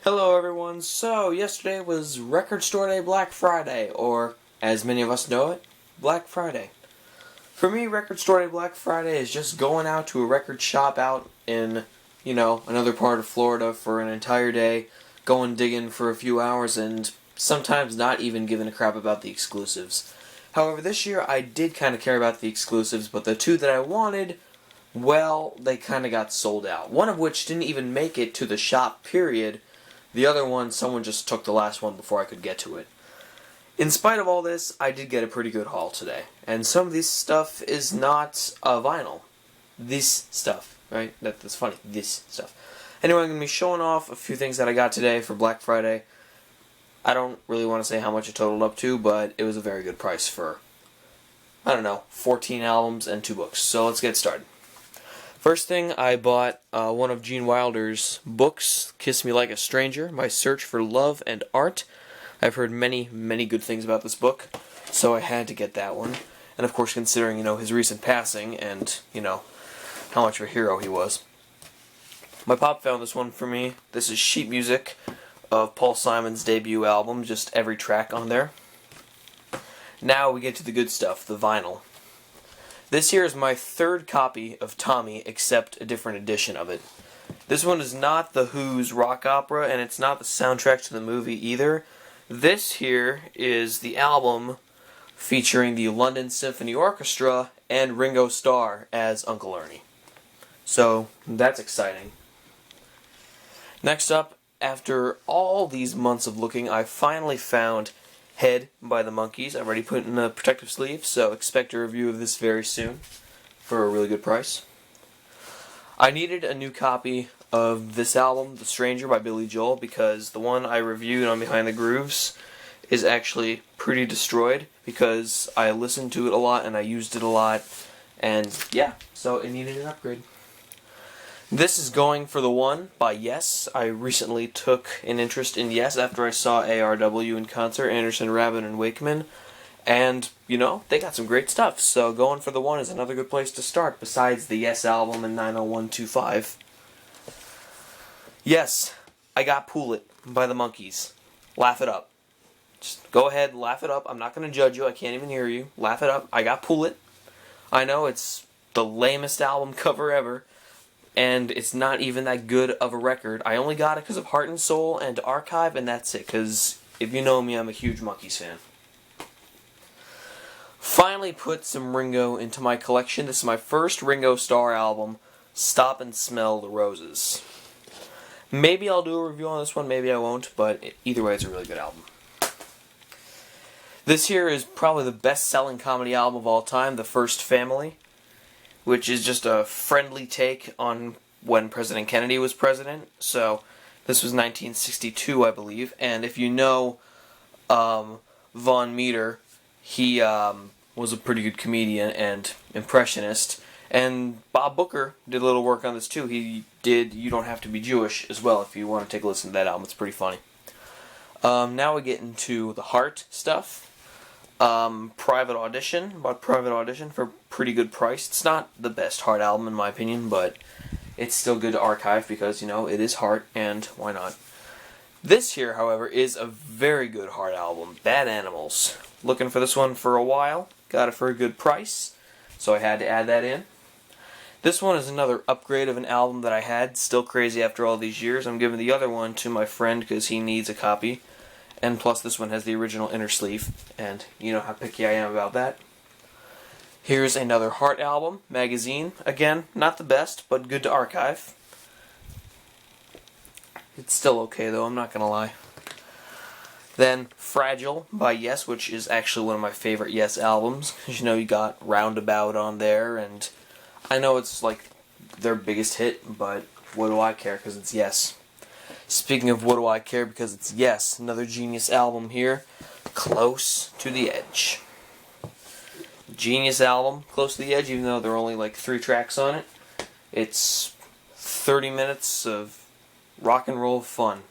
Hello everyone, so yesterday was Record Store Day Black Friday, or as many of us know it, Black Friday. For me, Record Store Day Black Friday is just going out to a record shop out in, another part of Florida for an entire day, going digging for a few hours, and sometimes not even giving a crap about the exclusives. However, this year I did kind of care about the exclusives, but the two that I wanted, well, they kind of got sold out. One of which didn't even make it to the shop, period. The other one, someone just took the last one before I could get to it. In spite of all this, I did get a pretty good haul today. And some of this stuff is not vinyl. This stuff, right? That's funny. This stuff. Anyway, I'm going to be showing off a few things that I got today for Black Friday. I don't really want to say how much it totaled up to, but it was a very good price for, 14 albums and 2 books. So let's get started. First thing, I bought one of Gene Wilder's books, Kiss Me Like a Stranger, My Search for Love and Art. I've heard many, many good things about this book, so I had to get that one. And of course, considering, his recent passing and, how much of a hero he was. My pop found this one for me. This is sheet music of Paul Simon's debut album, just every track on there. Now we get to the good stuff, the vinyl. This here is my third copy of Tommy, except a different edition of it. This one is not the Who's rock opera, and it's not the soundtrack to the movie either. This here is the album featuring the London Symphony Orchestra and Ringo Starr as Uncle Ernie. So, that's exciting. Next up, after all these months of looking, I finally found Head by the Monkees. I've already put it in a protective sleeve, so expect a review of this very soon for a really good price. I needed a new copy of this album, The Stranger by Billy Joel, because the one I reviewed on Behind the Grooves is actually pretty destroyed because I listened to it a lot and I used it a lot, and yeah, so it needed an upgrade. This is Going for the One by Yes. I recently took an interest in Yes after I saw ARW in concert, Anderson, Rabin, and Wakeman. And, they got some great stuff. So Going for the One is another good place to start besides the Yes album and 90125. Yes, I got Pool It by the Monkees. Laugh it up. Just go ahead, laugh it up. I'm not going to judge you. I can't even hear you. Laugh it up. I got Pool It. I know it's the lamest album cover ever. And it's not even that good of a record. I only got it because of Heart and Soul and Archive, and that's it. Because if you know me, I'm a huge Monkees fan. Finally put some Ringo into my collection. This is my first Ringo Starr album, Stop and Smell the Roses. Maybe I'll do a review on this one, maybe I won't, but either way, it's a really good album. This here is probably the best-selling comedy album of all time, The First Family, which is just a friendly take on when President Kennedy was president. So, this was 1962, I believe. And if you know Von Meter, he was a pretty good comedian and impressionist. And Bob Booker did a little work on this too. He did You Don't Have to Be Jewish as well, if you want to take a listen to that album. It's pretty funny. Now we get into the Heart stuff. Private Audition. Bought Private Audition for a pretty good price. It's not the best Heart album in my opinion, but it's still good to archive because, it is Heart, and why not? This here, however, is a very good Heart album. Bad Animals. Looking for this one for a while. Got it for a good price, so I had to add that in. This one is another upgrade of an album that I had. Still crazy after all these years. I'm giving the other one to my friend because he needs a copy. And plus this one has the original inner sleeve, and you know how picky I am about that. Here's another Heart album, Magazine. Again, not the best, but good to archive. It's still okay though, I'm not gonna lie. Then Fragile by Yes, which is actually one of my favorite Yes albums. Because you got Roundabout on there, and I know it's like their biggest hit, but what do I care because it's Yes. Speaking of what do I care because it's Yes, another genius album here, Close to the Edge. Genius album, Close to the Edge, even though there are only like 3 tracks on it. It's 30 minutes of rock and roll fun.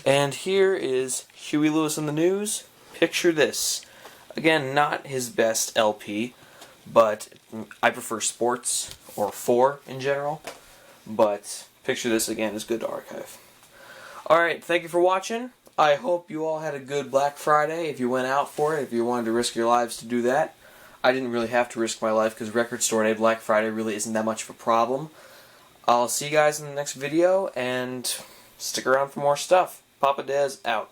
And here is Huey Lewis in the News, Picture This. Again, not his best LP, but I prefer Sports, or 4 in general, but Picture This, again, is good to archive. Alright, thank you for watching. I hope you all had a good Black Friday if you went out for it, if you wanted to risk your lives to do that. I didn't really have to risk my life because Record Store Day Black Friday really isn't that much of a problem. I'll see you guys in the next video, and stick around for more stuff. Papa Dez out.